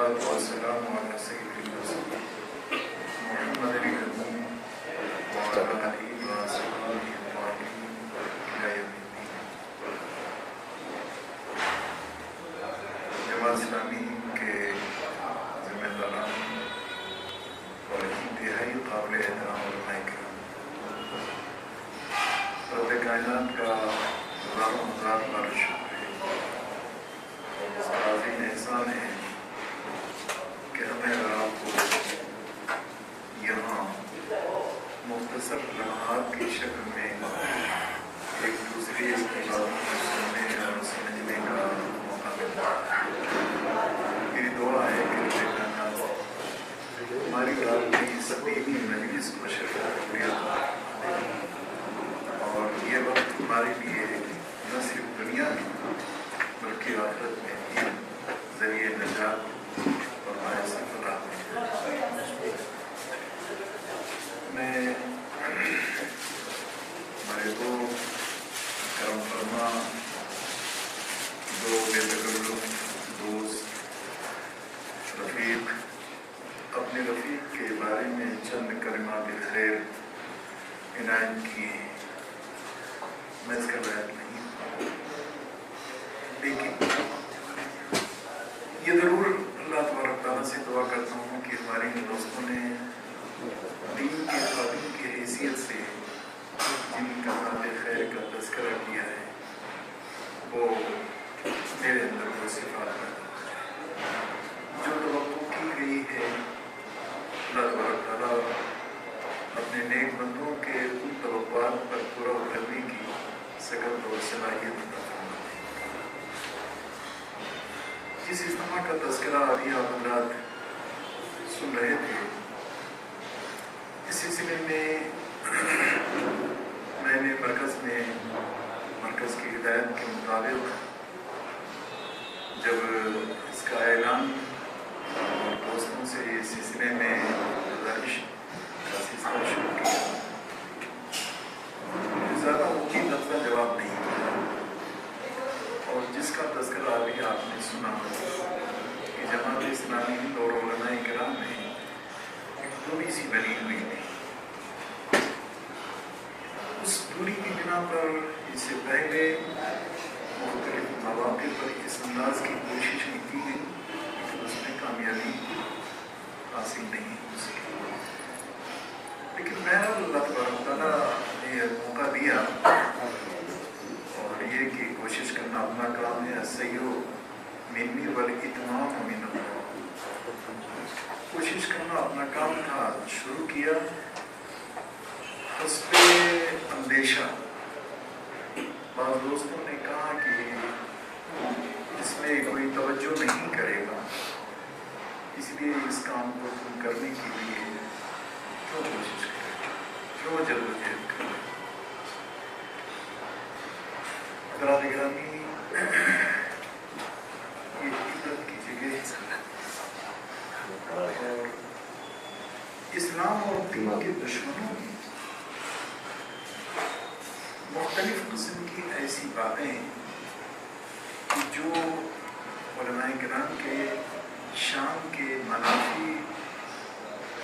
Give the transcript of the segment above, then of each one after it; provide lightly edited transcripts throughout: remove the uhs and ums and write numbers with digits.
والصلاة والسلام على سيد المرسلين محمد الأمين وعلى آله وصحبه الطاهرين إلى يوم الدين. جماعت اسلامی کے ذمہ داران اور انتہائی قابل احترام علماء کرام، رب کائنات کا لاکھوں ہزار بار شکر ہے اور اس کا عظیم احسان ہے کہ ہمیں اور آپ کو یہاں مختصر لمحات کی شکل میں ایک دوسرے کی باتوں کو سننے اور سمجھنے کا موقع ملتا ہے۔ میری دعا ہے کہ رب کائنات ہماری رات کی سبھی مجلس کو شرکت اور یہ وقت ہمارے لیے نہ صرف دنیا میں بلکہ آخرت میں بھی ذریعہ نجات اور باعث فلاح ہے۔ میں ہمارے دو کرم فرما، دو بے تکلف دوست، رفیق، اپنے رفیق کے بارے میں چند کلمات خیر عنایت کی ہیں۔ میں اس کا بیان نہیں ہوں، لیکن یہ ضرور اللہ تبارک تعالیٰ سے دعا کرتا ہوں کہ ہمارے ان دوستوں نے دین کے خادم کی حیثیت سے جن کلمات خیر کا تذکرہ کیا ہے وہ میرے اندر وہ صفات پیدا جو توقع کی گئی ہے۔ اللہ تبارک تعالیٰ اپنے نیک بندوں کے ان توقعات پر پورا اترنے کی سکت اور صلاحیت عطا فرمائے۔ جس اجتماع کا تذکرہ ابھی آپ حضرات سن رہے تھے، اس سلسلے میں نے مرکز کی ہدایت کے مطابق جب اس کا اعلان اور دوستوں سے اس سلسلے میں گزارش کا سلسلہ شروع کیا، زیادہ مفید لفظ جواب نہیں دیا، اور جس کا تذکرہ ابھی آپ نے سنا کہ جماعت اسلامی اور علماء کرام میں ایک دوری سی بنی ہوئی تھی۔ اس دوری کی بنا پر اس سے پہلے مختلف مواقع پر اس انداز کی کوشش کی گئی لیکن اس میں کامیابی حاصل نہیں ہو سکی۔ لیکن بہرحال اللہ تبارک تعالیٰ نے موقع دیا اور یہ کہ کوشش کرنا اپنا کام ہے، السعی منی والاتمام من اللہ، کوشش کرنا اپنا کام تھا، شروع کیا حسب اندیشہ۔ بعض دوستوں نے کہا کہ اس میں کوئی توجہ نہیں کرے گا، اس لیے اس کام کو تم کرنے کے لیے کیوں کوشش کرے، کیوں جدوجہد کرے۔ حضرات گرامی، یہ عبرت کی جگہ ہے اور اسلام اور دین کے دشمنوں کی مختلف قسم کی ایسی باتیں کہ جو علماء کرام کے شان کے منافی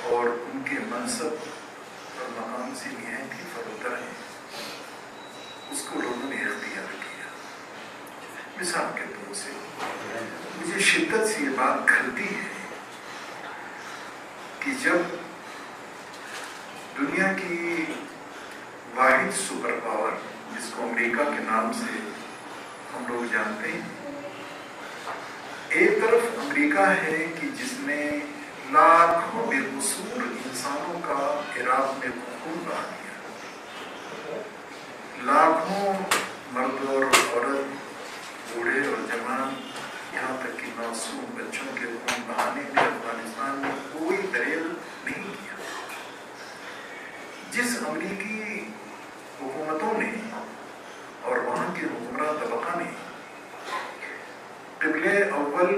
اور ان کے منصب اور مقام سے نہایت ہی فراتر ہیں، اس کو لوگوں نے اختیار کیا۔ مثال کے طور سے مجھے شدت سے یہ بات کھلتی ہے کہ جب دنیا کی واحد سپر پاور جس کو امریکہ کے نام سے ہم لوگ جانتے ہیں، ایک طرف امریکہ ہے کہ جس نے لاکھوں بے قصور انسانوں کا عراق میں خون بہا دیا، لاکھوں مرد اور عورت، بوڑھے اور جوان، یہاں تک کہ معصوم بچوں کے خون بہانے میں افغانستان میں کوئی دریغ نہیں کیا۔ جس امریکی حکومتوں نے اور وہاں کے حکمراں طبقہ نے قبلہ اول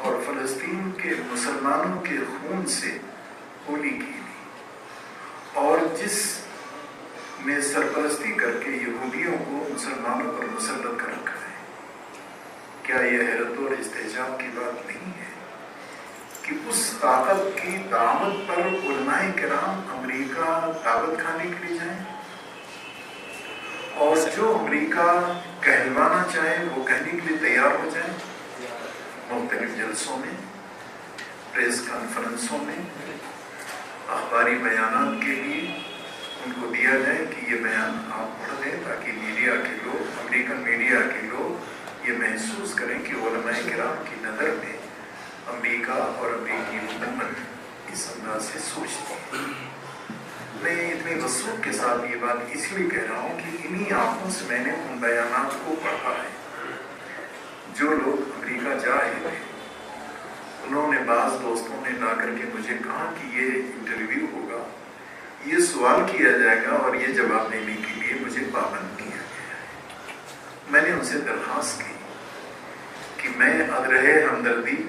اور فلسطین کے مسلمانوں کے خون سے ہولی کی تھی، اور جس نے سرپرستی کر کے یہودیوں کو مسلمانوں پر مسلط کر رکھا ہے، کیا یہ حیرت اور استعجاب کی بات نہیں ہے کہ اس طاقت کی دعوت پر علماء کرام امریکہ دعوت کھانے کے لیے جائیں، اور جو امریکہ کہلوانا چاہے وہ کہنے کے لیے تیار ہو جائیں، مختلف جلسوں میں، پریس کانفرنسوں میں، اخباری بیانات کے لیے ان کو دیا جائے کہ یہ بیان آپ پڑھ دیں، تاکہ میڈیا کے لوگ، امریکن میڈیا کے لوگ یہ محسوس کریں کہ علماء کرام کی نظر میں امریکہ اور امریکی حکومت اس انداز سے سوچتی ہے۔ میں اتنی وسعت کے ساتھ یہ بات اس لیے کہہ رہا ہوں کہ انہی آنکھوں سے میں نے ان بیانات کو پڑھا ہے۔ جو لوگ امریکہ جا رہے تھے انہوں نے، بعض دوستوں نے لا کر کے مجھے کہا کہ یہ انٹرویو ہوگا، یہ سوال کیا جائے گا اور یہ جواب دینے کے لیے مجھے پابند کیا گیا ہے۔ میں نے ان سے درخواست کی کہ میں ادرہ ہمدردی،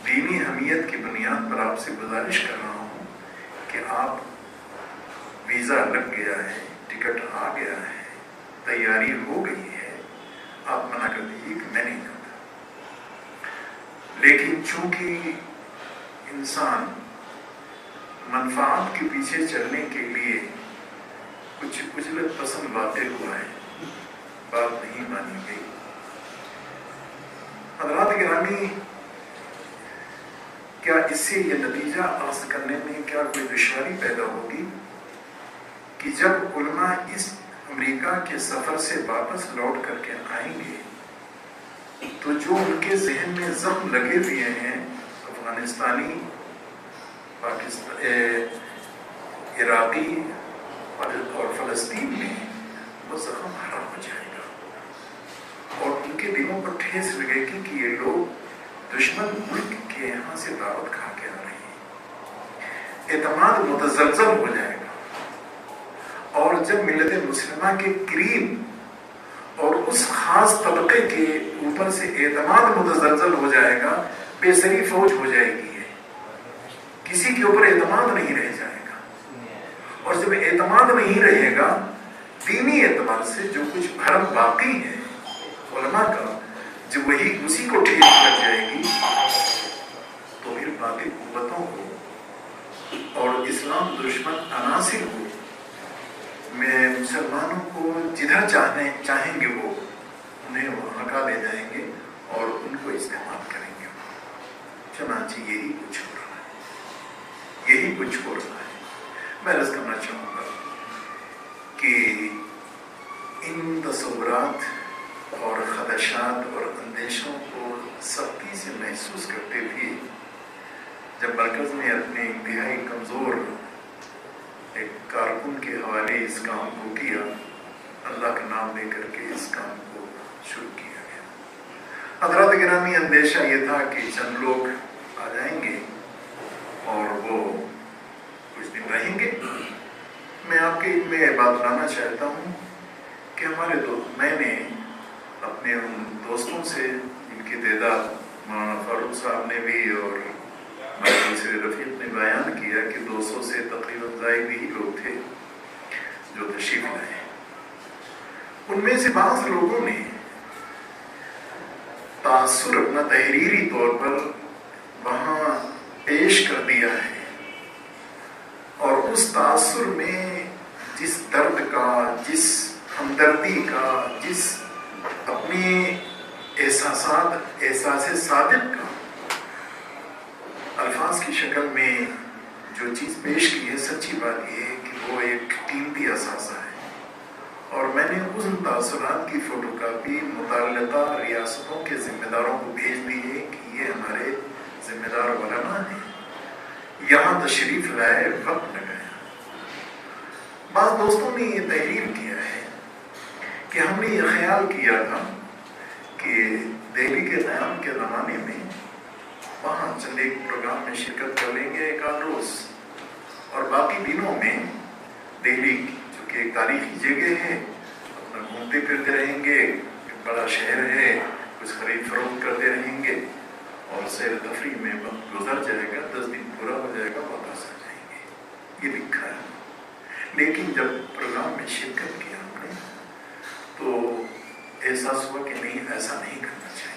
دینی حمیت کی بنیاد پر آپ سے گزارش کر رہا ہوں کہ آپ، ویزا لگ گیا ہے، ٹکٹ آ گیا ہے، تیاری ہو گئی ہے، آپ منع کر دیجیے کہ میں نہیں جاتا۔ لیکن چونکہ انسان منفعات کے پیچھے چلنے کے لیے کچھ اجلت پسند واقع ہوا ہے، بات نہیں مانی گئی۔ حضرات گرامی، کیا اس سے یہ نتیجہ حاصل کرنے میں کیا کوئی دشواری پیدا ہوگی کہ جب علماء اس امریکہ کے سفر سے واپس لوٹ کر کے آئیں گے تو جو ان کے ذہن میں زخم لگے ہوئے ہیں افغانستانی، عراقی اور فلسطین میں، وہ زخم ہرا ہو جائے گا اور ان کے دلوں پر ٹھیس لگے گی کہ یہ لوگ دشمن ملک کے یہاں سے دعوت کھا کے آ رہے ہیں۔ اعتماد متزلزل ہو جائے گا، اور جب ملت مسلمہ کے قریب اور اس خاص طبقے کے اوپر سے اعتماد متزلزل ہو جائے گا، بے سری فوج ہو جائے گی، کسی کے اوپر اعتماد نہیں رہ جائے گا، اور جب اعتماد نہیں رہے گا دینی اعتبار سے جو کچھ بھرم باقی ہے علماء کا، جب وہی اسی کو ٹھیک لگ جائے گی تو پھر باقی قوتوں کو اور اسلام دشمن عناصر کو، میں مسلمانوں کو جدھر چاہیں گے وہ انہیں وہ ہکا لے جائیں گے اور ان کو استعمال کریں گے۔ چنانچہ یہی کچھ ہو رہا ہے، یہی کچھ ہو رہا ہے۔ میں عرض کرنا چاہوں گا کہ ان تصورات اور خدشات اور اندیشوں کو سختی سے محسوس کرتے ہوئے جب مرکز نے اپنے انتہائی کمزور ایک کارکن کے حوالے اس کام کو کیا، اللہ کا نام لے کر کے اس کام کو شروع کیا گیا۔ حضرات گرامی، اندیشہ یہ تھا کہ چند لوگ آ جائیں گے اور وہ کچھ دن رہیں گے۔ میں آپ کے علم میں بات لانا چاہتا ہوں کہ ہمارے میں نے اپنے ان دوستوں سے، ان کی تعداد مولانا فاروق صاحب نے بھی اور دوسرے رفیق نے بیان کیا کہ 200 سے تقریباً زائد ہی لوگ تھے جو تشریف لائے۔ ان میں سے بعض لوگوں نے تاثر اپنا تحریری طور پر وہاں پیش کر دیا ہے، اور اس تاثر میں جس درد کا، جس ہمدردی کا، جس اپنے احساس صادق کا الفاظ کی شکل میں جو چیز پیش کی ہے، سچی بات یہ ہے کہ وہ ایک قیمتی اثاثہ ہے، اور میں نے ان تاثرات کی فوٹو کاپی متعلقہ ریاستوں کے ذمہ داروں کو بھیج دی ہے کہ یہ ہمارے ذمہ دار علماء ہیں، یہاں تشریف لائے، وقت لگایا۔ بعض دوستوں نے یہ تحریر کیا ہے کہ ہم نے یہ خیال کیا تھا کہ دہلی کے قیام کے زمانے میں وہاں چند ایک پروگرام میں شرکت کر لیں گے ایک آدھ روز، اور باقی دنوں میں دہلی جو کہ ایک تاریخی جگہ ہے اپنا گھومتے پھرتے رہیں گے، بڑا شہر ہے، کچھ خرید فروخت کرتے رہیں گے اور سیر تفریح میں وقت گزر جائے گا، 10 دن پورا ہو جائے گا، واپس آ جائیں گے، یہ لکھا ہے۔ لیکن جب پروگرام میں شرکت کیا ہم نے تو احساس ہوا کہ نہیں، ایسا نہیں کرنا چاہیے۔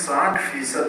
60%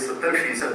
70%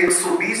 120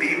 3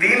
3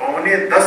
9:45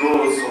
200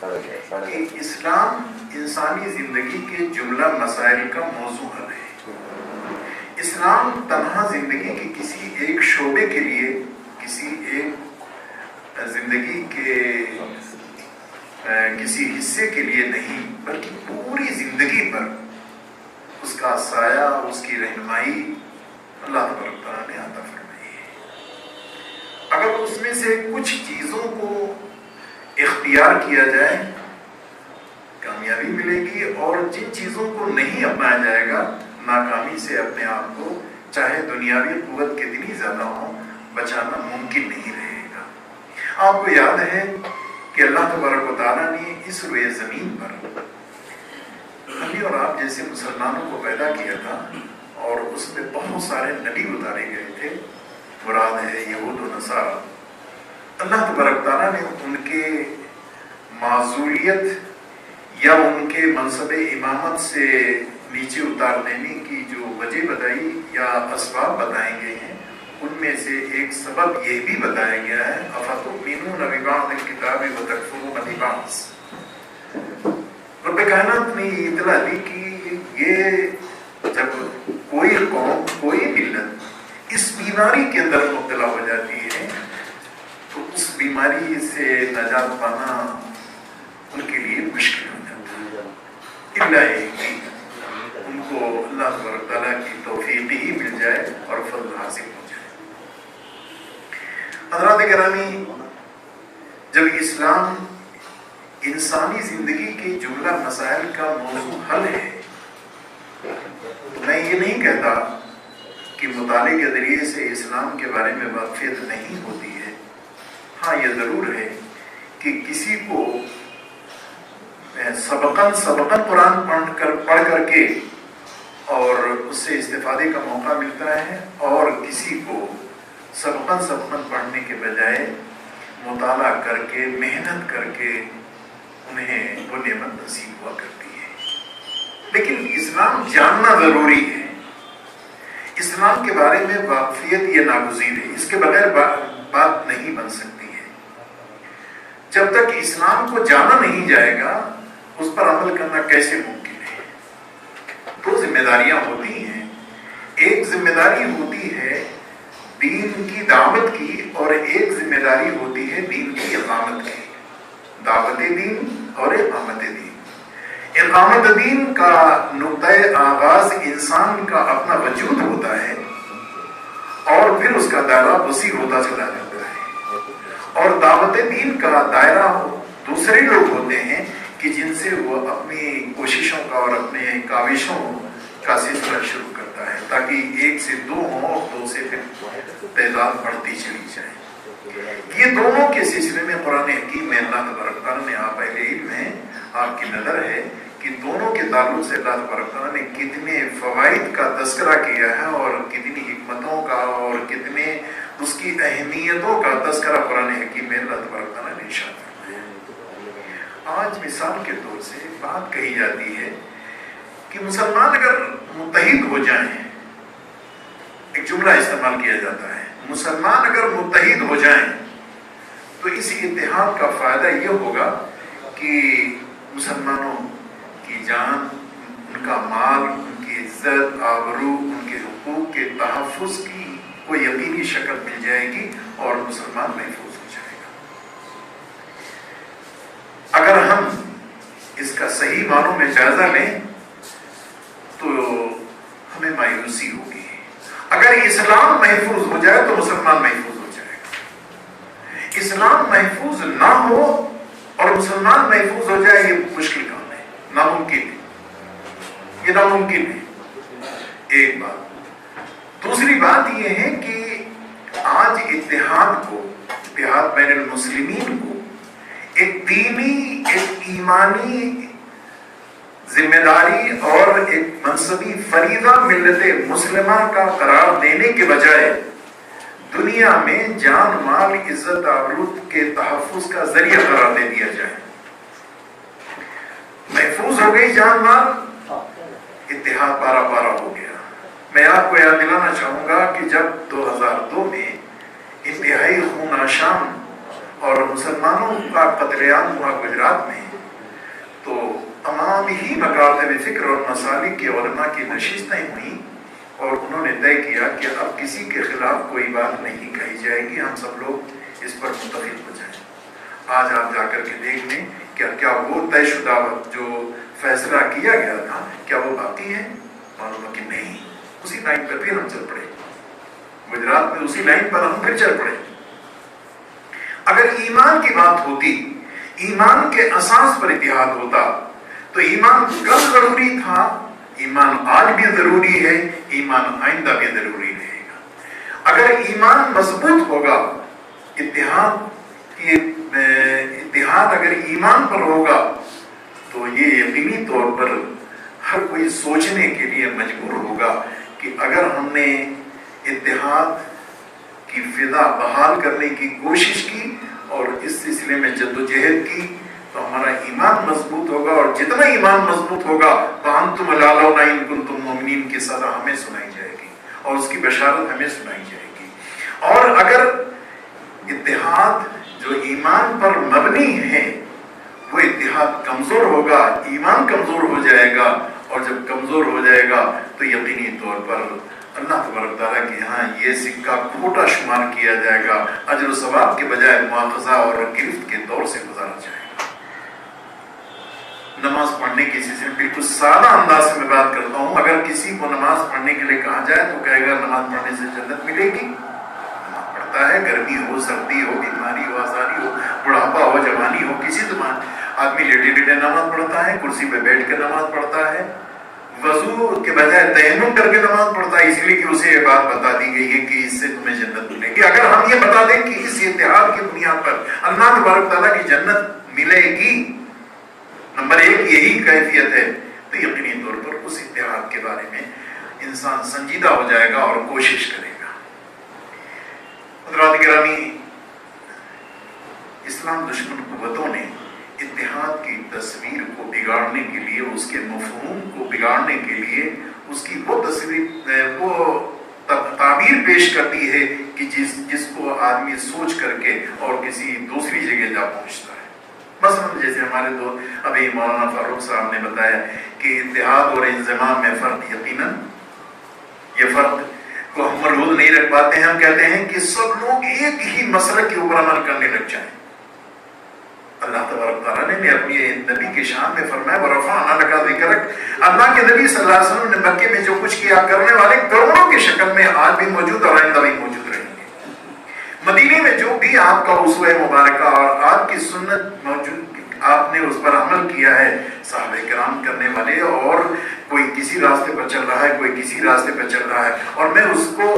کہ اسلام انسانی زندگی کے جملہ مسائل کا موضوع حل ہے۔ اسلام تنہا زندگی کے کسی ایک شعبے کے لیے، کسی ایک زندگی کے کسی حصے کے لیے نہیں، بلکہ پوری زندگی پر اس کا سایہ، اس کی رہنمائی اللہ تبارک تعالیٰ نے عطا فرمائی ہے۔ اگر اس میں سے کچھ چیزوں کو اختیار کیا جائے کامیابی ملے گی، اور جن چیزوں کو نہیں اپنایا جائے گا ناکامی سے اپنے آپ کو چاہے دنیاوی قوت کتنی زیادہ ہو بچانا ممکن نہیں رہے گا۔ آپ کو یاد ہے کہ اللہ تبارک و تعالیٰ نے اس روئے زمین پر ہمیں اور آپ جیسے مسلمانوں کو پیدا کیا تھا، اور اس میں بہت سارے نبی اتارے گئے تھے، مراد ہے یہود و نصارہ۔ اللہ تبارک تعالیٰ نے ان کے معزولیت یا ان کے منصب امامت سے نیچے اتار دینے کی جو وجہ بتائی یا اسباب بتائے گئے ہیں، ان میں سے ایک سبب یہ بھی بتایا گیا ہے افتؤمنون ببعض الکتاب وتکفرون ببعض۔ رب کائنات نے یہ اطلاع دی کہ یہ جب کوئی قوم، کوئی ملت اس بیماری کے اندر مبتلا ہو جاتی ہے تو اس بیماری سے نجات پانا ان کے لیے مشکل ہو جاتا ہے، الا کہ ان کو اللہ تبارک تعالیٰ کی توفیق ہی مل جائے اور فضل حاصل ہو جائے۔ حضرات گرامی، جب اسلام انسانی زندگی کے جملہ مسائل کا موضوع حل ہے، تو میں یہ نہیں کہتا کہ مطالعے کے ذریعے سے اسلام کے بارے میں واقفیت نہیں ہوتی ہے۔ ہاں، یہ ضرور ہے کہ کسی کو سبقاً قرآن پڑھ کر کے اور اس سے استفادے کا موقع ملتا ہے، اور کسی کو سبقاً پڑھنے کے بجائے مطالعہ کر کے، محنت کر کے انہیں وہ نعمت نصیب ہوا کرتی ہے۔ لیکن اسلام جاننا ضروری ہے۔ اسلام کے بارے میں واقفیت یہ ناگزیر ہے، اس کے بغیر بات نہیں بن سکتی ہے۔ جب تک اسلام کو جانا نہیں جائے گا اس پر عمل کرنا کیسے ممکن ہے؟ دو ذمہ داریاں ہوتی ہیں۔ ایک ذمہ داری ہوتی ہے دین کی دعوت کی، اور ایک ذمہ داری ہوتی ہے دین کی اقامت کی، دعوت دین اور اقامت دین۔ اقامت دین کا نقطۂ آغاز انسان کا اپنا وجود ہوتا ہے، اور پھر اس کا دائرہ وسیع ہوتا چلا جاتا ہے، اور دعوت دین کا دائرہ دوسرے لوگ ہوتے ہیں کہ جن سے وہ اپنی کوششوں کا اور اپنے کاوشوں کا سلسلہ شروع کرتا ہے، تاکہ ایک سے دو ہوں اور دو سے پھر تعداد بڑھتی چلی جائے۔ یہ دونوں کے سلسلے میں قرآن حکیم میں اللہ تبارک تعالیٰ نے، آپ اہل علم ہیں، آپ کی نظر ہے کہ دونوں کے تعلق سے اللہ تبارک تعالیٰ نے کتنے فوائد کا تذکرہ کیا ہے، اور کتنی حکمتوں کا اور کتنے اس کی اہمیتوں کا تذکرہ قرآن حکیم میں اللہ تبارک تعالیٰ نے ارشاد فرمایا۔ آج مثال کے طور سے بات کہی جاتی ہے کہ مسلمان اگر متحد ہو جائیں، ایک جملہ استعمال کیا جاتا ہے، مسلمان اگر متحد ہو جائیں تو اس اتحاد کا فائدہ یہ ہوگا کہ مسلمانوں کی جان، ان کا مال، ان کی عزت، آبرو، ان کے حقوق کے تحفظ کی کوئی یقینی شکل مل جائے گی، اور مسلمان محفوظ ہو جائے گا۔ اگر ہم اس کا صحیح معنوں میں جائزہ لیں تو ہمیں مایوسی ہوگی۔ اگر اسلام محفوظ ہو جائے تو مسلمان محفوظ ہو جائے گا۔ اسلام محفوظ نہ ہو اور مسلمان محفوظ ہو جائے، یہ مشکل کام ہے، ناممکن ہے، یہ ناممکن ہے۔ ایک بات۔ دوسری بات یہ ہے کہ آج اتحاد بین المسلمین کو ایک دینی، ایک ایمانی ذمہ داری اور ایک منصبی فریضہ ملت مسلمہ کا قرار دینے کے بجائے دنیا میں جان، مال، عزت، آبرو کے تحفظ کا ذریعہ قرار دے دیا جائے۔ محفوظ ہو گئی جان، مال، اتحاد پارا پارا ہو گیا۔ میں آپ کو یاد دلانا چاہوں گا کہ جب 2002 میں انتہائی خون آشام اور مسلمانوں کا قتل عام ہوا گجرات میں، تو تمام ہی مکاتب فکر اور مسالک کے علماء کی نشستیں ہوئیں اور انہوں نے طے کیا کہ اب کسی کے خلاف کوئی بات نہیں کہی جائے گی، ہم سب لوگ اس پر متفق ہو جائیں۔ آج آپ جا کر کے دیکھ لیں کیا وہ طے شدہ جو فیصلہ کیا گیا تھا کیا وہ باقی ہے؟ معلوم ہے کہ نہیں۔ اسی لائن پر پھر ہم چل پڑے، گجرات میں اسی لائن پر ہم پھر چل پڑے۔ اگر ایمان کی بات ہوتی، ایمان کے اساس پر اتحاد ہوتا، تو ایمان کب ضروری تھا؟ ایمان آج بھی ضروری ہے، ایمان آئندہ بھی ضروری رہے گا۔ اگر ایمان مضبوط ہوگا، اتحاد اگر ایمان پر ہوگا، تو یہ یقینی طور پر ہر کوئی سوچنے کے لیے مجبور ہوگا کہ اگر ہم نے اتحاد کی فضا بحال کرنے کی کوشش کی اور اس سلسلے میں جدوجہد کی تو ہمارا ایمان مضبوط ہوگا، اور جتنا ایمان مضبوط ہوگا وَأَنْتُمْ لَعَلَوْنَ إِن كُنتُم مُؤْمِنِينَ کی صدا ہمیں سنائی جائے گی اور اس کی بشارت ہمیں سنائی جائے گی۔ اور اگر اتحاد جو ایمان پر مبنی ہے وہ اتحاد کمزور ہوگا، ایمان کمزور ہو جائے گا، اور جب کمزور ہو جائے گا تو یقینی طور پر اللہ تبارک تعالیٰ کے یہاں یہ سکہ کھوٹا شمار کیا جائے گا، اجر و ثواب کے بجائے مواخذہ اور گرفت کے دور سے گزارا جائے گا۔ نماز پڑھنے کی سلسلے میں بالکل سادہ انداز سے میں بات کرتا ہوں، اگر کسی کو نماز پڑھنے کے لیے کہا جائے تو کہے گا نماز پڑھنے سے جنت ملے گی۔ نماز پڑھتا ہے، گرمی ہو، سردی ہو، بیماری ہو، آزاری ہو، بڑھاپا ہو، جوانی ہو، کسی زمان آدمی لیٹے لیٹے نماز پڑھتا ہے، کرسی پہ بیٹھ کے نماز پڑھتا ہے، وضو کے بجائے تیمم کر کے نماز پڑھتا ہے، اس لیے کہ اسے یہ بات بتا دی گئی ہے کہ اس سے تمہیں جنت ملے گی۔ اگر ہم یہ بتا دیں کہ اس اتحاد کی بنیاد پر اللہ تبارک تعالیٰ کی جنت ملے گی، نمبر ایک یہی کیفیت ہے، تو یقینی طور پر اس اتحاد کے بارے میں انسان سنجیدہ ہو جائے گا اور کوشش کرے گا۔ حضرات گرامی، اسلام دشمن قوتوں نے اتحاد کی تصویر کو بگاڑنے کے لیے، اس کے مفہوم کو بگاڑنے کے لیے اس کی وہ تصویر، وہ تعبیر پیش کرتی ہے کہ جس کو آدمی سوچ کر کے اور کسی دوسری جگہ جا پہنچتا ہے۔ مثلا جیسے ہمارے دوست ابھی مولانا فاروق صاحب نے بتایا کہ اتحاد اور انضمام میں فرق، یقیناً یہ فرق کو ہم مربوط نہیں رکھ پاتے ہیں۔ ہم کہتے ہیں کہ سب لوگ ایک ہی مسئلے کے اوپر عمل کرنے لگ جائیں۔ اللہ تبارک تعالیٰ نے اپنی نبی کی شان میں فرمایا وَرَفَعْنَا لَكَ ذِكْرَكَ۔ اللہ کے نبی صلی اللہ علیہ وسلم نے مکے میں جو کچھ کیا کرنے والے کروڑوں کی شکل میں آج بھی موجود اور آئندہ بھی موجود رہیں گے۔ مدینے میں جو بھی آپ کا اسوہ مبارکہ اور آپ کی سنت موجود، آپ نے اس پر عمل کیا ہے، صحابہ کرام کرنے والے، اور کوئی کسی راستے پر چل رہا ہے، کوئی کسی راستے پر چل رہا ہے، اور میں اس کو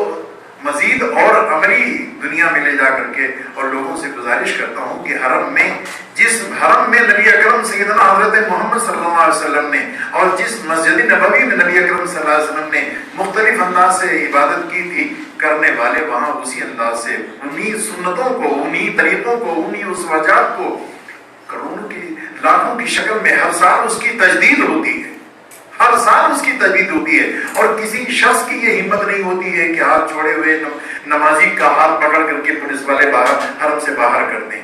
مزید اور عملی دنیا میں لے جا کر کے اور لوگوں سے گزارش کرتا ہوں کہ حرم میں، جس حرم میں نبی اکرم سیدنا حضرت محمد صلی اللہ علیہ وسلم نے اور جس مسجد نبوی میں نبی اکرم صلی اللہ علیہ وسلم نے مختلف انداز سے عبادت کی تھی، کرنے والے وہاں اسی انداز سے انہی سنتوں کو، انہی طریقوں کو، انہی اسواجات کو کروڑوں کی، لاکھوں کی شکل میں ہر سال اس کی تجدید ہوتی ہے، ہر سال اس کی تجدید ہوتی ہے، اور کسی شخص کی یہ ہمت نہیں ہوتی ہے کہ ہاتھ چھوڑے ہوئے نمازی کا ہاتھ پکڑ کر کے پولیس والے باہر حرم سے باہر کر دیں۔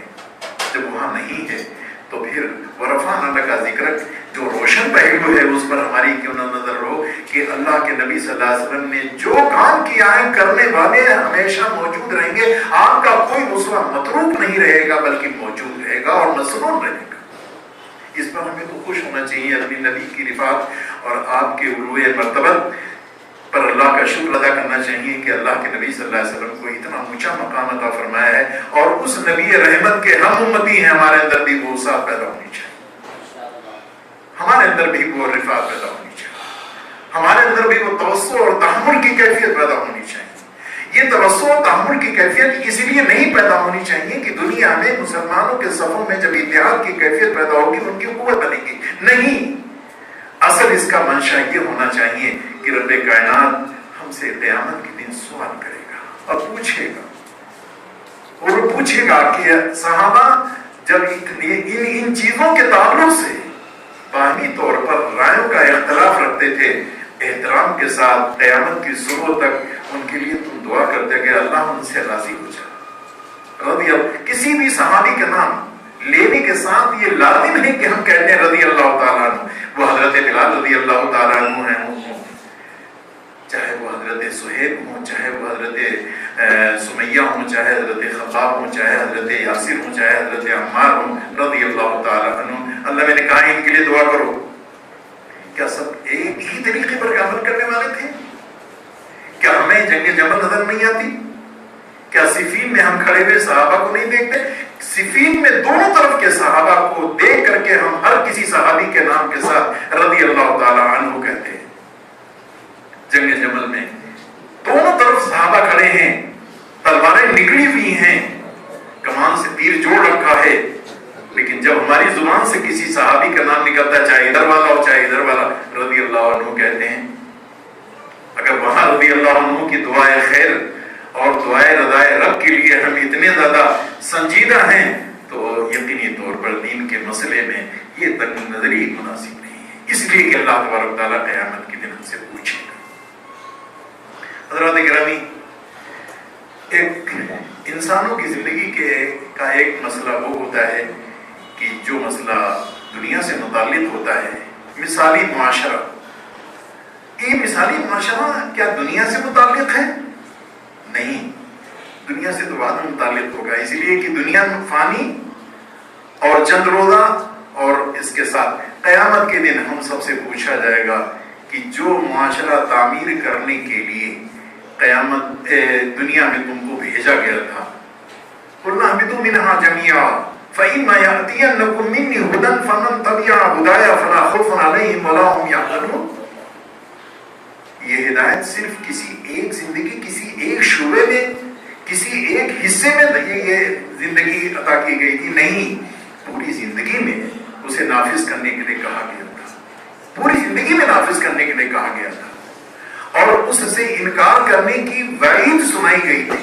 جب وہاں نہیں ہے تو پھر وَرَفَعْنَا لَكَ ذِكْرَكَ، جو روشن پہلو ہے اس پر ہماری کیوں نہ نظر ہو کہ اللہ کے نبی صلی اللہ علیہ وسلم نے جو کام کیا ہے کرنے والے ہمیشہ موجود رہیں گے۔ آپ کا کوئی اسوہ متروک نہیں رہے گا بلکہ موجود رہے گا اور مسنون رہے گا۔ اس پر ہمیں تو خوش ہونا چاہیے، اپنی نبی کی رفاعت اور آپ کے علوِ مرتبت پر اللہ کا شکر ادا کرنا چاہیے کہ اللہ کے نبی صلی اللہ علیہ وسلم کو اتنا اونچا مقام عطا فرمایا ہے، اور اس نبی رحمت کے ہم امتی ہیں، ہمارے اندر بھی وہ ساتھ پیدا ہونی چاہیے، ہمارے اندر بھی وہ رفاعت پیدا ہونی چاہیے، ہمارے اندر بھی وہ توسع اور تحمل کی کیفیت پیدا ہونی چاہیے۔ یہ توسع اور تحمل کی کیفیت اس لیے نہیں پیدا ہونی چاہیے کہ دنیا میں مسلمانوں کے صفوں میں جب اتحاد کی کیفیت پیدا ہوگی ان کی قوت بنے گی، نہیں، اصل اس کا منشا یہ ہونا چاہیے کہ رب کائنات ہم سے قیامت کے دن سوال کرے گا اور پوچھے گا، اور وہ پوچھے گا کہ صحابہ جب ان چیزوں کے تعلق سے باہمی طور پر رائوں کا اختلاف رکھتے تھے، احترام کے ساتھ قیامت کی صبح تک ان کے لیے تم دعا کرتے کہ اللہ ان سے راضی ہو جائے، رضی اللہ، کسی بھی صحابی کا نام لینے کے ساتھ یہ لازم ہے کہ ہم کہتے ہیں رضی اللہ تعالیٰ عنہ. وہ حضرت بلال رضی اللہ تعالیٰ عنہ ہیں، چاہے وہ حضرت سہیب ہوں، چاہے وہ حضرت سمیہ ہوں، چاہے حضرت خباب ہوں، چاہے حضرت یاسر ہوں، چاہے حضرت عمار ہوں رضی اللہ تعالیٰ عنہ. اللہ میں نے کہا ان کے لیے دعا کرو. کیا سب ایک ہی طریقے پر عمل کرنے والے تھے؟ کیا ہمیں جنگ جمل نظر نہیں آتی؟ کیا صفین میں ہم کھڑے ہوئے صحابہ کو نہیں دیکھتے؟ صفین میں دونوں طرف کے صحابہ کو دیکھ کر کے ہم ہر کسی صحابی کے نام کے ساتھ رضی اللہ تعالیٰ عنہ کہتے ہیں. جنگ جمل میں دونوں طرف صحابہ کھڑے ہیں، تلواریں نکلی ہوئی ہیں، کمان سے تیر جوڑ رکھا ہے، لیکن جب ہماری زبان سے کسی صحابی کا نام نکلتا ہے، چاہے ادھر والا ہو چاہے ادھر والا، رضی اللہ عنہ کہتے ہیں. اگر وہاں رضی اللہ عنہ کی دعائے خیر اور دعائے رضائے رب کے لیے ہم اتنے زیادہ سنجیدہ ہیں تو یقینی طور پر دین کے مسئلے میں یہ تنگ نظری مناسب نہیں ہے. اس لیے کہ اللہ تبارک تعالیٰ قیامت کے دن ہم سے پوچھے گا. حضرات گرامی، ایک انسانوں کی زندگی کا ایک مسئلہ وہ ہوتا ہے کہ جو مسئلہ دنیا سے متعلق ہوتا ہے، مثالی معاشرہ. یہ مثالی معاشرہ کیا دنیا سے متعلق ہے؟ نہیں، دنیا سے تو بعد میں متعلق ہوگا، اسی لیے کہ دنیا میں فانی اور چند روزہ، اور اس کے ساتھ قیامت کے دن ہم سب سے پوچھا جائے گا کہ جو معاشرہ تعمیر کرنے کے لیے قیامت دنیا میں تم کو بھیجا گیا تھا، قُلْنَا اهْبِطُوا مِنْهَا جَمِيعًا فَإِمَّا يَأْتِيَنَّكُم مِّنِّي هُدًى فَمَن تَبِعَ هُدَايَ فَلَا خَوْفٌ عَلَيْهِمْ وَلَا هُمْ يَحْزَنُونَ. یہ ہدایت صرف کسی ایک زندگی، کسی ایک شعبے میں، کسی ایک حصے میں یہ زندگی عطا کی گئی تھی، نہیں، پوری زندگی میں اسے نافذ کرنے کے لیے کہا گیا تھا. پوری زندگی میں نافذ کرنے کے لیے کہا گیا تھا، اور اس سے انکار کرنے کی وعید سنائی گئی تھی.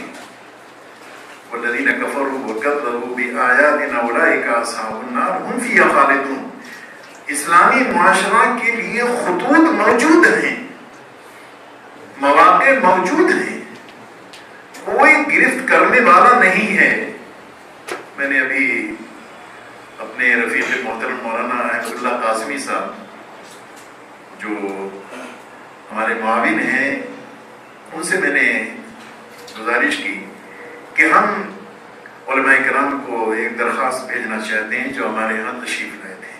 وَالَّذِينَ كَفَرُوا وَكَذَّبُوا بِآيَاتِنَا أُولَٰئِكَ أَصْحَابُ النَّارِ هُمْ فِيهَا خَالِدُونَ. اسلامی معاشرہ کے لیے خطوط موجود ہیں، مواقع موجود ہیں، کوئی گرفت کرنے والا نہیں ہے. میں نے ابھی اپنے رفیق محترم مولانا احمد اللہ قاسمی صاحب جو ہمارے معاون ہیں، ان سے میں نے گزارش کی کہ ہم علماء کرام کو ایک درخواست بھیجنا چاہتے ہیں جو ہمارے یہاں تشریف لائے تھے،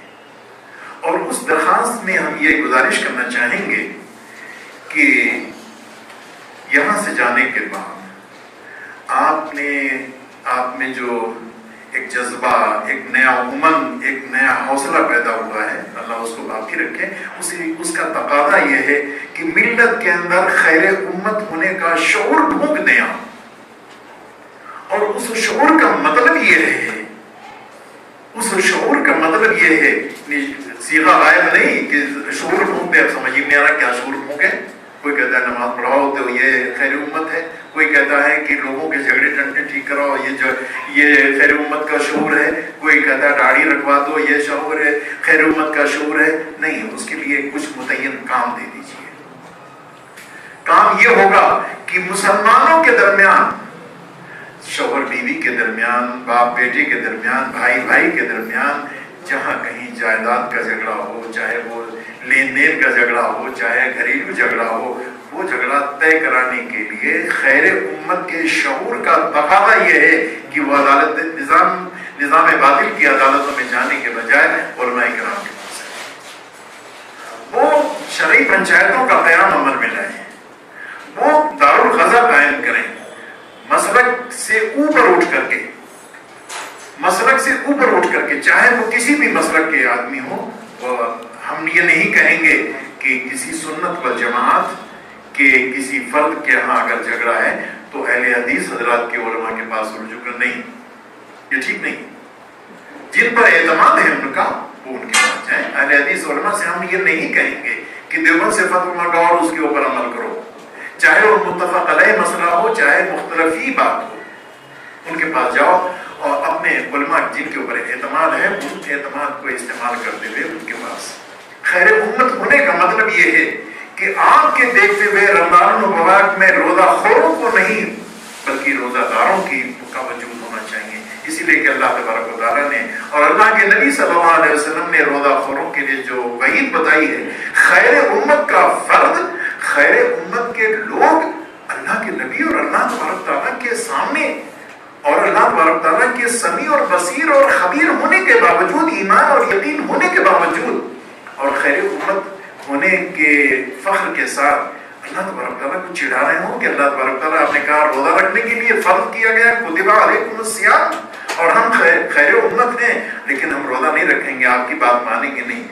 اور اس درخواست میں ہم یہ گزارش کرنا چاہیں گے کہ یہاں سے جانے کے بعد آپ میں جو ایک جذبہ، ایک نیا امنگ، ایک نیا حوصلہ پیدا ہوا ہے، اللہ اس کو باقی رکھے. اس کا تقاضا یہ ہے کہ ملت کے اندر خیر امت ہونے کا شعور ڈھونک دیں آپ. اور اس شعور کا مطلب یہ ہے، اس شعور کا مطلب یہ ہے، صیغہ غائب نہیں کہ شعور ڈھونک دیں. اب سمجھ نہیں آ رہا کیا شعور ڈھونکے. کوئی کہتا ہے نماز پڑھاؤ تو یہ خیر امت ہے، کوئی کہتا ہے کہ لوگوں کے جھگڑے ٹنٹے ٹھیک کراؤ، یہ خیر امت کا شعور ہے، کوئی کہتا ہے داڑھی رکھوا دو، یہ شعور ہے، خیر امت کا شعور ہے. نہیں، اس کے لیے کچھ متعین کام دے دیجیے. کام یہ ہوگا کہ مسلمانوں کے درمیان، شوہر بیوی کے درمیان، باپ بیٹے کے درمیان، بھائی بھائی کے درمیان، جہاں کہیں جائیداد کا جھگڑا ہو، چاہے وہ لین دین کا جھگڑا ہو، چاہے گھریلو جھگڑا ہو، وہ جھگڑا طے کرانے کے لیے خیر امت کے شعور کا تقاضا یہ ہے کہ وہ عدالت نظام باطل کی عدالتوں میں جانے کے بجائے علماء کرام کے پاس ہے. وہ شرعی پنچایتوں کا قیام عمل میں لائیں، وہ دارالقضا قائم کریں، مسلک سے اوپر اٹھ کر کے چاہے وہ کسی بھی مسلک کے آدمی ہو. ہم یہ نہیں کہیں گے کہ کسی سنت والجماعت کے کسی فرد کے ہاں اگر جھگڑا ہے تو اہل حدیث حضرات کے علماء کے پاس رجوع کر، نہیں، یہ ٹھیک نہیں. جن پر اعتماد ہے ان کا، وہ ان کے پاس جائیں. اہل حدیث علماء سے ہم یہ نہیں کہیں گے کہ دیوبند سے فتویٰ منگاؤ اور اس کے اوپر عمل کرو، چاہے وہ متفق علیہ مسئلہ ہو، چاہے مختلف ہی بات ہو. ان کے پاس جاؤ اور اپنے علماء جن کے اوپر اعتماد ہے، ان اعتماد کو استعمال کرتے ہوئے ان کے پاس. خیر امت ہونے کا مطلب یہ ہے کہ آپ کے دیکھتے ہوئے رمضان المبارک میں روزہ خوروں کو نہیں بلکہ روزہ داروں کا وجود ہونا چاہیے. اسی لیے کہ اللہ تبارک و تعالیٰ نے اور اللہ کے نبی صلی اللہ علیہ وسلم نے روزہ خوروں کے لیے جو وعید بتائی ہے، خیر امت کا فرد، خیر امت کے لوگ اللہ کے نبی اور اللہ تبارک تعالیٰ کے سامنے اور اللہ تبارک تعالیٰ کے سمیع اور بصیر اور خبیر ہونے کے باوجود، ایمان اور یقین ہونے کے باوجود اور خیر امت ہونے کے فخر کے ساتھ اللہ تبارک تعالیٰ کو چڑھا رہے ہوں کہ اللہ تبارک تعالیٰ آپ نے کہا روزہ رکھنے کے لیے فرض کیا گیا کتب علیکم الصیام، اور ہم خیر امت ہیں لیکن ہم روزہ نہیں رکھیں گے، آپ کی بات مانیں گے نہیں۔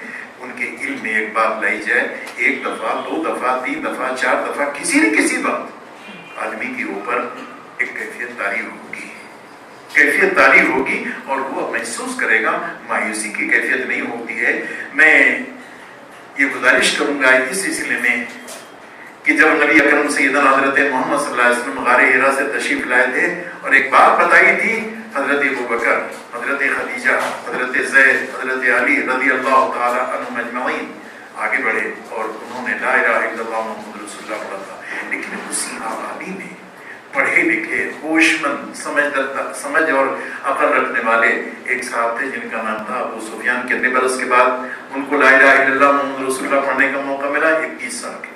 ان کے علم میں ایک بات لائی جائے، ایک دفعہ، دو دفعہ، تین دفعہ، چار دفعہ، کسی نہ کسی وقت آدمی کے اوپر ایک کیفیت طاری ہوگی، کیفیت طاری ہوگی اور وہ محسوس کرے گا، مایوسی کی کیفیت نہیں ہوتی ہے۔ میں یہ گزارش کروں گا اس سلسلے میں کہ جب نبی اکرم سیدنا حضرت محمد صلی اللہ علیہ وسلم غار حرا سے تشریف لائے تھے اور ایک بات بتائی تھی، حضرت ابوبکر، حضرت خدیجہ، حضرت زید، حضرت علی رضی اللہ تعالی عنہم اجمعین آگے بڑھے اور انہوں نے لا الہ الا اللہ محمد رسول اللہ پڑھا تھا، لیکن اسی آبادی میں پڑھے لکھے، ہوش مند، سمجھ اور عقل رکھنے والے ایک صاحب تھے جن کا نام تھا ابو سفیان۔ کتنے برس کے بعد ان کو لا الہ الا اللہ محمد رسول اللہ پڑھنے کا موقع ملا؟ 21 سال کے بعد۔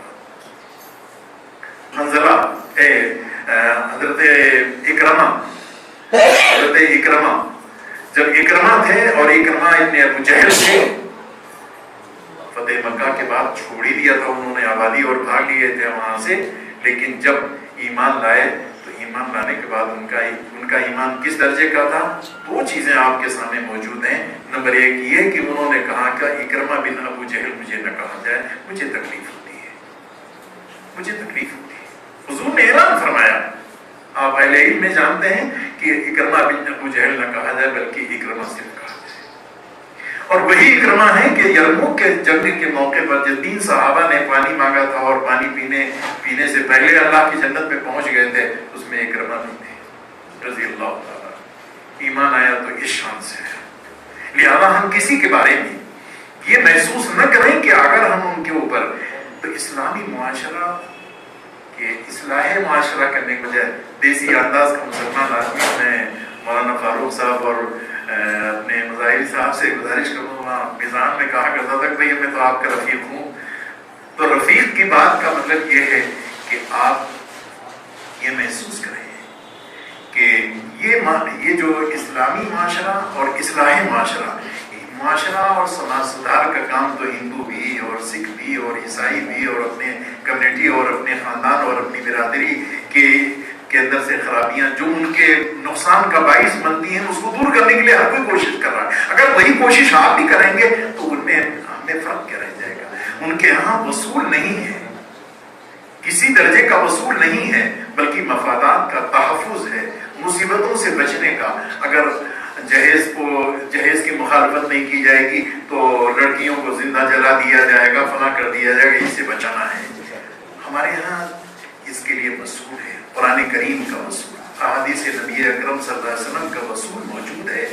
حنظلہ حضرت اکرمہ جب اکرمہ تھے اور اکرمہ ابن ابو جہل تھے، فتح مکہ کے بعد چھوڑ ہی دیا تھا انہوں نے آبادی اور بھاگ لیے تھے وہاں سے، لیکن جب ایمان لائے تو ایمان لانے کے بعد ان کا ایمان کس درجے کا تھا؟ دو چیزیں آپ کے سامنے موجود ہیں۔ نمبر ایک یہ کہ انہوں نے کہا کہ اکرمہ بن ابو جہل مجھے نہ کہا جائے، مجھے تکلیف ہوتی ہے، مجھے تکلیف ہوتی ہے۔ حضور نے اعلان فرمایا، آپ اہل علم میں جانتے ہیں کہ اکرمہ بن ابو جہل نہ کہا جائے بلکہ اکرمہ صرف کہا جائے۔ اور وہی اکرمہ ہے کہ یرموک کے جنگ کے موقع پر جب 3 صحابہ نے پانی مانگا تھا اور پانی پینے سے پہلے اللہ کی جنت میں پہنچ گئے تھے، اس میں اکرمہ بھی تھے رضی اللہ تعالیٰ۔ ایمان آیا تو اس شان سے ہے، لہذا ہم کسی کے بارے میں یہ محسوس نہ کریں کہ اگر ہم ان کے اوپر، تو اسلامی معاشرہ کہ اصلاح معاشرہ کرنے کے بجائے دیسی انداز کا مسلمان آدمی، میں مولانا فاروق صاحب اور اپنے مظاہری صاحب سے گزارش کروں گا، میزان میں کہا کرتا تھا کہ بھئی میں تو آپ کا رفیق ہوں، تو رفیق کی بات کا مطلب یہ ہے کہ آپ یہ محسوس کریں کہ یہ جو اسلامی معاشرہ اور اصلاح معاشرہ اور سماج سدھار کا کام تو ہندو بھی اور سکھ بھی اور عیسائی بھی اور اپنے کمیونٹی اور اپنے خاندان اور اپنی برادری کے اندر سے خرابیاں جو ان کے نقصان کا باعث بنتی ہیں اس کو دور کرنے کے لیے ہر کوئی کوشش کر رہا ہے۔ اگر وہی کوشش آپ بھی کریں گے تو ان میں ہمیں فرق کیا رہ جائے گا؟ ان کے ہاں وصول نہیں ہے، کسی درجے کا وصول نہیں ہے، بلکہ مفادات کا تحفظ ہے، مصیبتوں سے بچنے کا۔ اگر جہیز کی مخالفت نہیں کی جائے گی تو لڑکیوں کو زندہ جلا دیا جائے گا، فلاں کر دیا جائے گا، اس سے بچانا ہے۔ ہمارے ہاں اس کے لیے وصول ہے، قرآن کریم کا وصول، احادیث نبی اکرم صلی اللہ علیہ وسلم کا وصول موجود ہے،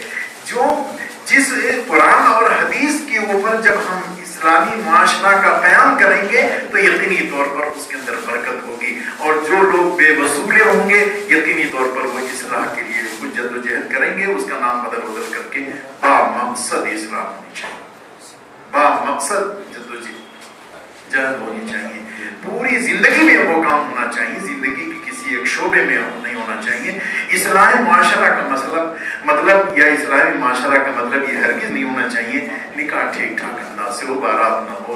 جس قرآن اور حدیث کے اوپر جب ہم اسلامی معاشرہ کا قیام کریں گے تو یقینی طور پر اس کے اندر برکت ہوگی، اور جو لوگ بے وصولے ہوں گے یقینی طور پر وہ اصلاح کے لیے کچھ جد و جہد کریں گے، اس کا نام بدل بدل کر کے با مقصد اصلاح ہونی چاہیے، با مقصد جد و جہد ہونی چاہیے، پوری زندگی میں وہ کام ہونا چاہیے، زندگی کے کسی ایک شعبے میں نہیں ہونا چاہیے۔ اصلاح معاشرہ کا مطلب یا اسلامی معاشرہ کا مطلب یہ ہرگز نہیں ہونا چاہیے نکاح ٹھیک ٹھاک انداز سے ہو، بارات نہ ہو،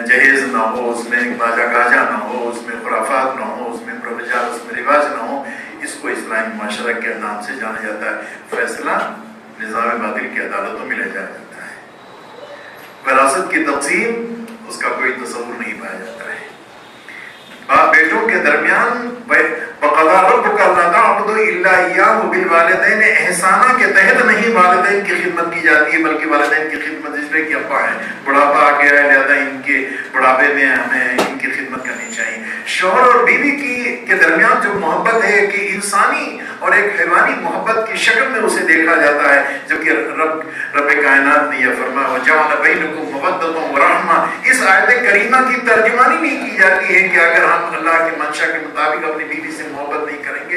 جہیز نہ ہو، اس میں باجا گاجا نہ ہو، اس میں خرافات نہ ہو، اس میں پروجار، اس میں رواج نہ ہو، اس کو اسلامی معاشرہ کے نام سے جانا جاتا ہے۔ فیصلہ نظام باطل کی عدالتوں میں لے جایا جاتا ہے، وراثت کی تقسیم اس کا کوئی تصور نہیں پایا جاتا ہے، باپ بیٹوں کے درمیان وَقَضَىٰ رَبُّكَ أَلَّا تَعْبُدُوا إِلَّا إِيَّاهُ بِالْوَالِدَيْنِ احسانہ کے تحت نہیں والدین کی خدمت کی جاتی ہے، بلکہ والدین کی خدمت اس لیے کہ ابا ہے، بڑھاپا آ گیا ہے، لہذا ان کے بڑھاپے میں ہمیں ان کی خدمت کرنی چاہیے۔ شوہر اور بیوی کے درمیان جو محبت ہے کہ انسانی اور ایک حیوانی محبت کی شکل میں اسے دیکھا جاتا ہے، جبکہ رب کائنات نے یہ فرمایا وَجَعَلَ بَيْنَكُم مَّوَدَّةً وَرَحْمَةً۔ اس آیت کریمہ کی ترجمانی نہیں کی جاتی ہے کہ اگر ہم اللہ کے منشا کے مطابق اپنی بیوی سے محبت نہیں کریں گے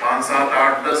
5, 7, 8, 10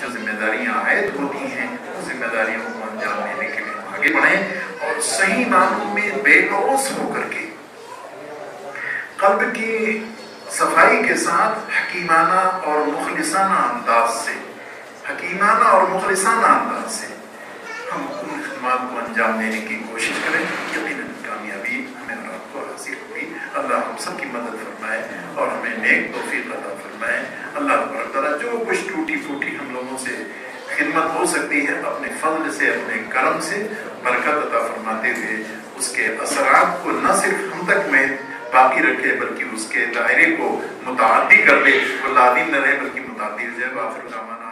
جو ذمہ داریاں عائد ہوتی ہیں وہ ذمہ داریوں کو انجام دینے کے لیے آگے بڑھیں اور صحیح معنوں میں بے لوث ہو کر کے قلب کی صفائی کے ساتھ حکیمانہ اور مخلصانہ انداز سے ہم ان خدمات کو انجام دینے کی کوشش کریں. یقیناً کامیابی ہمیں اور آپ کو حاصل ہوگی. اللہ ہم سب کی مدد فرمائے اور ہمیں نیک توفیق عطا فرمائے. اللہ تبارک تعالیٰ جو کچھ ٹوٹی پھوٹی ہم لوگوں سے خدمت ہو سکتی ہے اپنے فضل سے اپنے کرم سے برکت عطا فرماتے ہوئے اس کے اثرات کو نہ صرف ہم تک میں باقی رکھے بلکہ اس کے دائرے کو متعدی کر دے. وہ لازم نہ رہے بلکہ متعدی ہو جائے. آخر دعوانا